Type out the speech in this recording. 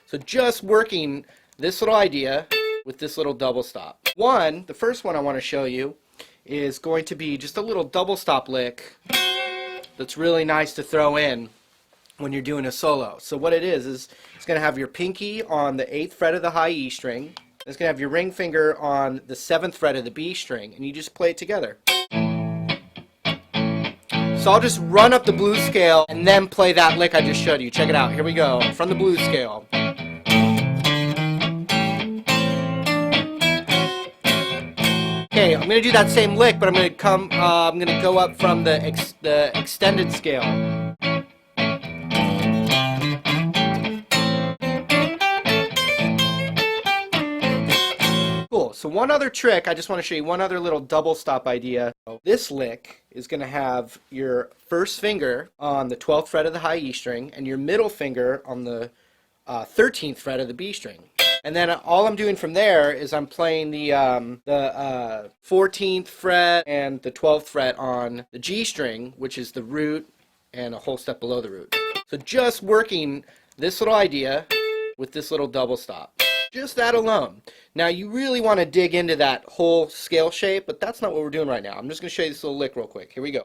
So just working this little idea with this little double stop. The first one I want to show you is going to be just a little double stop lick that's really nice to throw in when you're doing a solo. So what it is it's going to have your pinky on the 8th fret of the high E string. It's going to have your ring finger on the 7th fret of the B string, and you just play it together. So I'll just run up the blues scale and then play that lick I just showed you. Check it out. Here we go. From the blues scale. Okay, I'm going to do that same lick, but I'm going to go up from the extended scale. Cool. So one other trick, I just want to show you one other little double stop idea. This lick is going to have your first finger on the 12th fret of the high E string and your middle finger on the 13th fret of the B string. And then all I'm doing from there is I'm playing the 14th fret and the 12th fret on the G string, which is the root and a whole step below the root. So just working this little idea with this little double stop. Just that alone. Now you really want to dig into that whole scale shape, but that's not what we're doing right now. I'm just going to show you this little lick real quick. Here we go.